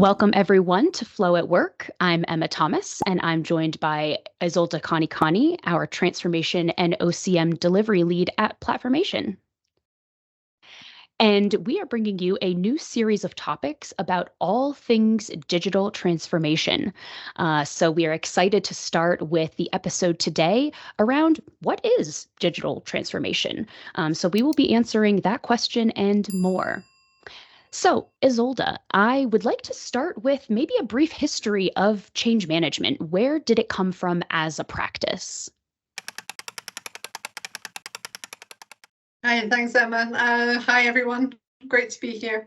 Welcome everyone to Flow at Work. I'm Emma Thomas, and I'm joined by Isolde Kanikani, our Transformation and OCM Delivery Lead at Platformation. And we are bringing you a new series of topics about all things digital transformation. So we are excited to start with the episode today around what is digital transformation. So we will be answering that question and more. So, Isolde, I would like to start with maybe a brief history of change management. Where did it come from as a practice? Hi, thanks, Emma. Hi, everyone. Great to be here.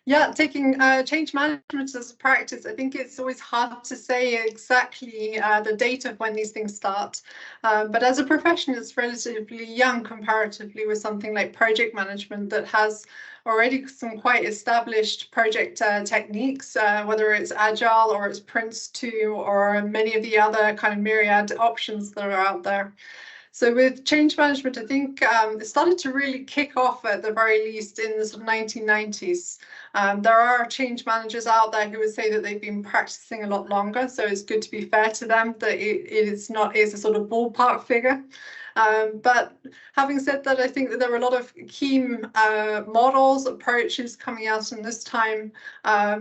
Yeah, taking change management as a practice, I think it's always hard to say exactly the date of when these things start. But as a profession, it's relatively young comparatively with something like project management that has already some quite established project techniques, whether it's agile or it's Prince2 or many of the other kind of myriad options that are out there. So with change management, I think it started to really kick off at the very least in the sort of 1990s. There are change managers out there who would say that they've been practicing a lot longer, so it's good to be fair to them that it is not a sort of ballpark figure. But having said that, I think that there were a lot of key models, approaches coming out in this time,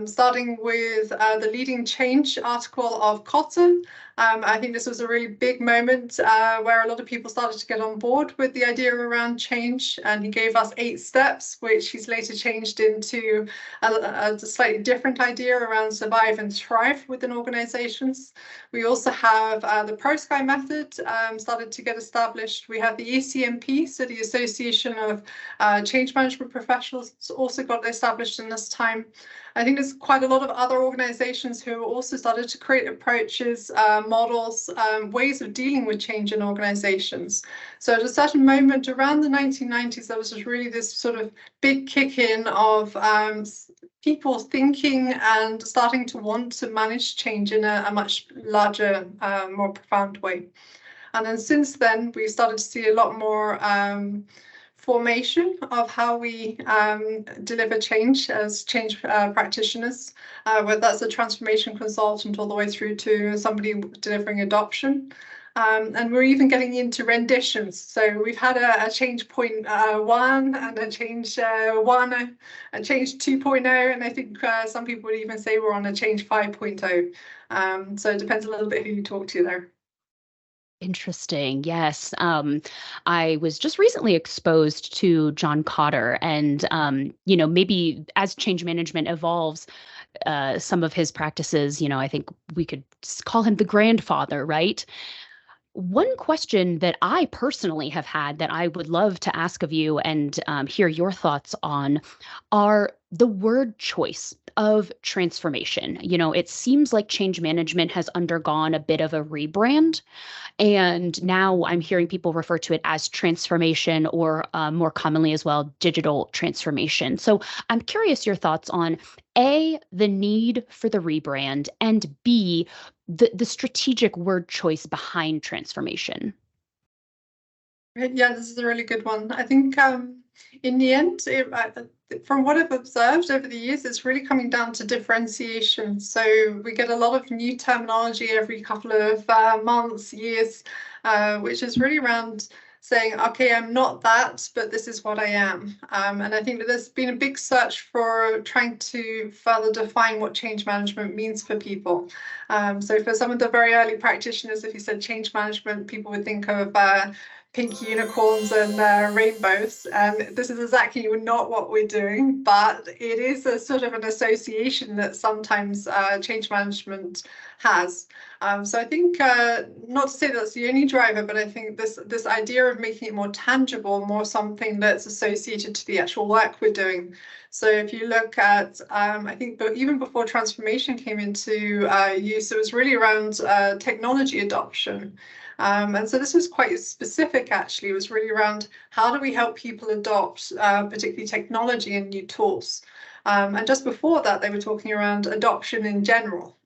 starting with the leading change article of Kotter. I think this was a really big moment where a lot of people started to get on board with the idea around change, and he gave us 8 steps, which he's later changed into a slightly different idea around survive and thrive within organizations. We also have the ProSky method started to get established. We have the ECMP, so the Association of Change Management Professionals, also got established in this time. I think there's quite a lot of other organizations who also started to create approaches, models, ways of dealing with change in organizations. So at a certain moment around the 1990s, there was really this sort of big kick in of people thinking and starting to want to manage change in a much larger, more profound way. And then since then, we've started to see a lot more formation of how we deliver change as change practitioners, whether that's a transformation consultant all the way through to somebody delivering adoption. And we're even getting into renditions. So we've had a change point 1 and a change 1, a change 2.0, and I think some people would even say we're on a change 5.0. So it depends a little bit who you talk to there. Interesting. Yes. I was just recently exposed to John Cotter, and maybe as change management evolves, some of his practices, I think we could call him the grandfather, right? One question that I personally have had that I would love to ask of you and hear your thoughts on are the word choice of transformation. It seems like change management has undergone a bit of a rebrand. And now I'm hearing people refer to it as transformation or more commonly as well, digital transformation. So I'm curious your thoughts on A, the need for the rebrand, and B, the strategic word choice behind transformation. Yeah, this is a really good one. I think in the end, from what I've observed over the years, it's really coming down to differentiation. So we get a lot of new terminology every couple of months, years, which is really around saying, okay, I'm not that, but this is what I am. And I think that there's been a big search for trying to further define what change management means for people. So for some of the very early practitioners, if you said change management, people would think of pink unicorns and rainbows, and this is exactly not what we're doing, but it is a sort of an association that sometimes change management has. So I think, not to say that's the only driver, but I think this idea of making it more tangible, more something that's associated to the actual work we're doing. So if you look at, I think even before transformation came into use, it was really around technology adoption. And so this was quite specific, actually. It was really around how do we help people adopt particularly technology and new tools. And just before that, they were talking around adoption in general.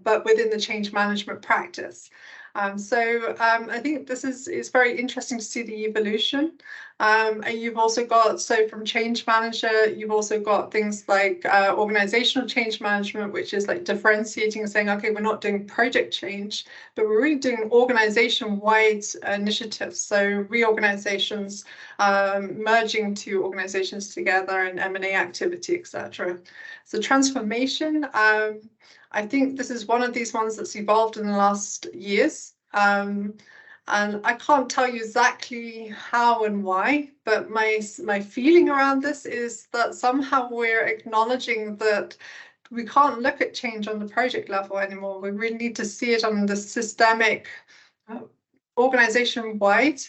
but within the change management practice. I think this is very interesting to see the evolution. And you've also got, so from change manager, you've also got things like organizational change management, which is like differentiating and saying, okay, we're not doing project change, but we're really doing organization-wide initiatives. So reorganizations, merging two organizations together and M&A activity, etc. So transformation, I think this is one of these ones that's evolved in the last years. And I can't tell you exactly how and why, but my feeling around this is that somehow we're acknowledging that we can't look at change on the project level anymore. We really need to see it on the systemic, organization-wide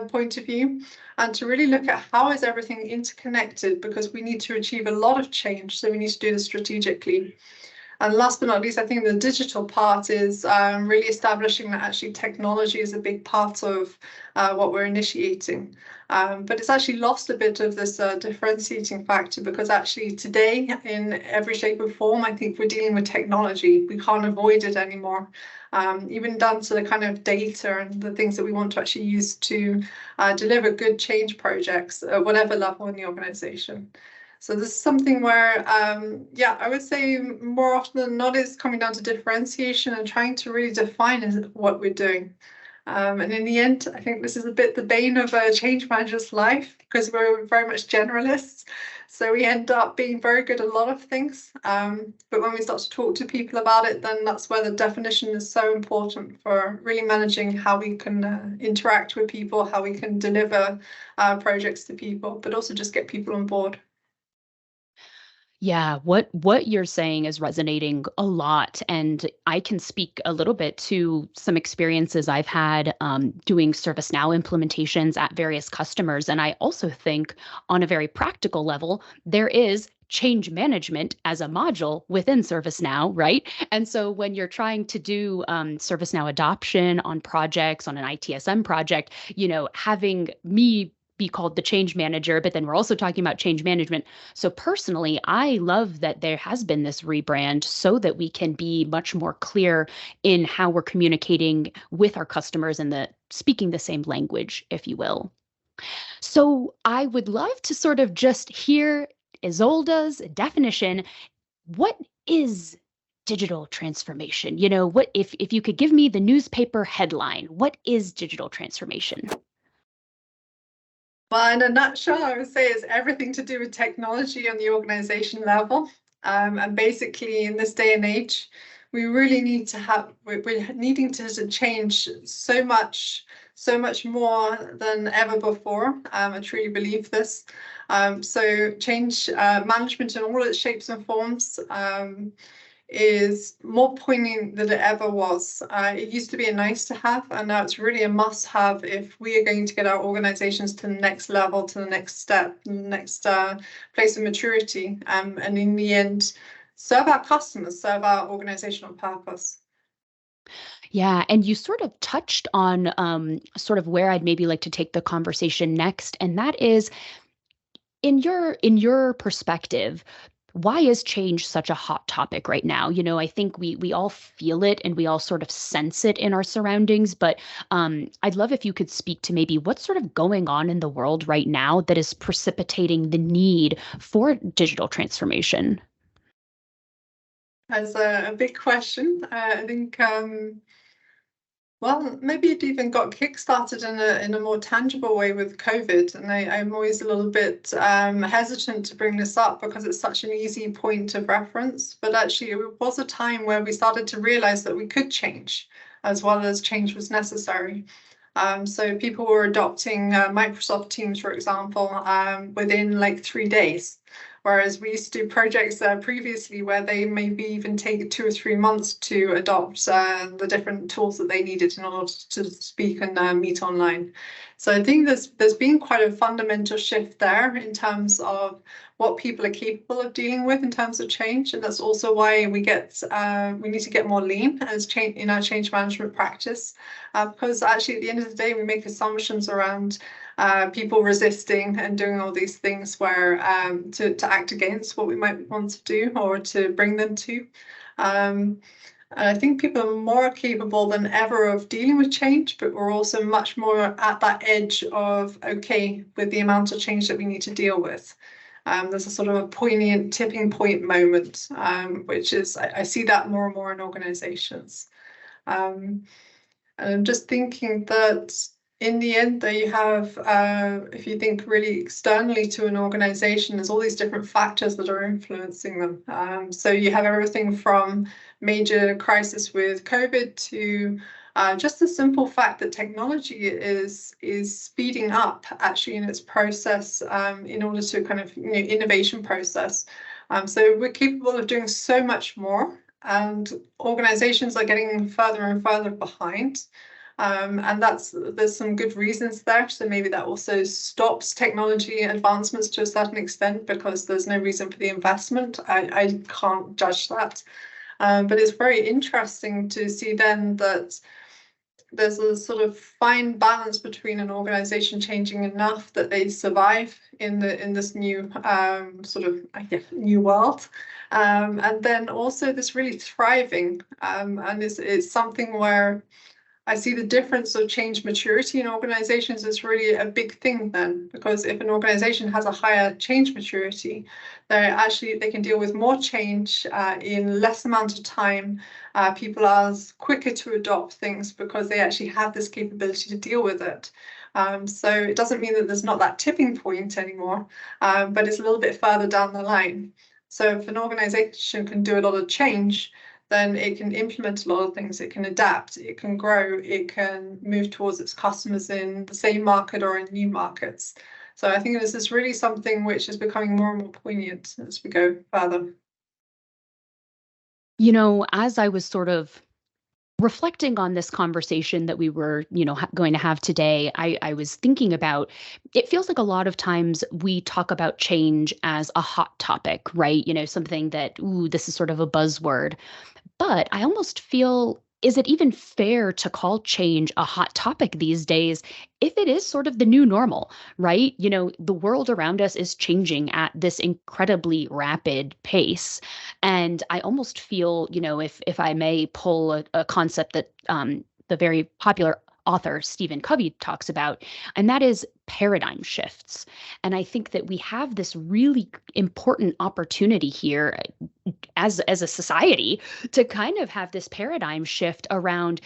point of view, and to really look at how is everything interconnected, because we need to achieve a lot of change, so we need to do this strategically. And last but not least, I think the digital part is really establishing that actually technology is a big part of what we're initiating. But it's actually lost a bit of this differentiating factor, because actually today, in every shape or form, I think we're dealing with technology. We can't avoid it anymore. Even down to the kind of data and the things that we want to actually use to deliver good change projects at whatever level in the organization. So this is something where, yeah, I would say more often than not is coming down to differentiation and trying to really define what we're doing. And in the end, I think this is a bit the bane of a change manager's life, because we're very much generalists. So we end up being very good at a lot of things. But when we start to talk to people about it, then that's where the definition is so important for really managing how we can interact with people, how we can deliver projects to people, but also just get people on board. Yeah, what you're saying is resonating a lot, and I can speak a little bit to some experiences I've had doing ServiceNow implementations at various customers, and I also think on a very practical level, there is change management as a module within ServiceNow, right? And so when you're trying to do ServiceNow adoption on projects, on an ITSM project, having me be called the change manager, but then we're also talking about change management. So personally, I love that there has been this rebrand so that we can be much more clear in how we're communicating with our customers and speaking the same language, if you will. So I would love to sort of just hear Isolda's definition. What is digital transformation? What if you could give me the newspaper headline, what is digital transformation? Well, in a nutshell, I would say it's everything to do with technology on the organization level. And basically, in this day and age, we really need to have, we're needing to change so much more than ever before. I truly believe this. So change management in all its shapes and forms is more poignant than it ever was. It used to be a nice to have, and now it's really a must have if we are going to get our organizations to the next level, to the next step, the next place of maturity, and in the end, serve our customers, serve our organizational purpose. Yeah, and you sort of touched on sort of where I'd maybe like to take the conversation next, and that is in your perspective, why is change such a hot topic right now? I think we all feel it and we all sort of sense it in our surroundings, but I'd love if you could speak to maybe what's sort of going on in the world right now that is precipitating the need for digital transformation. That's a big question. I think well, maybe it even got kickstarted in a more tangible way with COVID, and I'm always a little bit hesitant to bring this up because it's such an easy point of reference. But actually, it was a time where we started to realize that we could change, as well as change was necessary. So people were adopting Microsoft Teams, for example, within like 3 days. Whereas we used to do projects previously where they maybe even take 2 or 3 months to adopt the different tools that they needed in order to speak and meet online. So I think there's been quite a fundamental shift there in terms of what people are capable of dealing with in terms of change, and that's also why we need to get more lean as change in our change management practice, because actually at the end of the day we make assumptions around people resisting and doing all these things where to act against what we might want to do or to bring them to. And I think people are more capable than ever of dealing with change, but we're also much more at that edge of, okay, with the amount of change that we need to deal with. There's a sort of a poignant tipping point moment, which is, I see that more and more in organizations. And I'm just thinking that in the end, though, you have, if you think really externally to an organization, there's all these different factors that are influencing them. So you have everything from major crisis with COVID to just the simple fact that technology is speeding up actually in its process in order to kind of innovation process. So we're capable of doing so much more, and organizations are getting further and further behind. And there's some good reasons there. So maybe that also stops technology advancements to a certain extent because there's no reason for the investment. I can't judge that. But it's very interesting to see then that there's a sort of fine balance between an organization changing enough that they survive in this new sort of new world, and then also this really thriving, and it's something where I see the difference of change maturity in organizations is really a big thing then, because if an organization has a higher change maturity, they can deal with more change in less amount of time. People are quicker to adopt things because they actually have this capability to deal with it. So it doesn't mean that there's not that tipping point anymore, but it's a little bit further down the line. So if an organization can do a lot of change, then it can implement a lot of things. It can adapt, it can grow, it can move towards its customers in the same market or in new markets. So I think this is really something which is becoming more and more poignant as we go further. As I was sort of reflecting on this conversation that we were, going to have today, I was thinking about, it feels like a lot of times we talk about change as a hot topic, right? Something that, ooh, this is sort of a buzzword. But I almost feel, is it even fair to call change a hot topic these days if it is sort of the new normal, right? The world around us is changing at this incredibly rapid pace. And I almost feel, if I may pull a concept that the very popular author Stephen Covey talks about, and that is paradigm shifts. And I think that we have this really important opportunity here as a society to kind of have this paradigm shift around,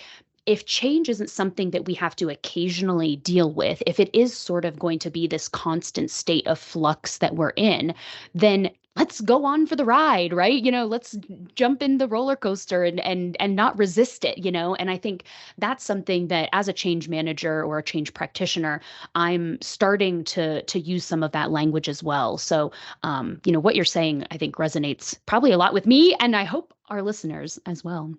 if change isn't something that we have to occasionally deal with, if it is sort of going to be this constant state of flux that we're in, then let's go on for the ride, right? Let's jump in the roller coaster and not resist it, And I think that's something that as a change manager or a change practitioner, I'm starting to use some of that language as well. So, what you're saying, I think resonates probably a lot with me, and I hope our listeners as well.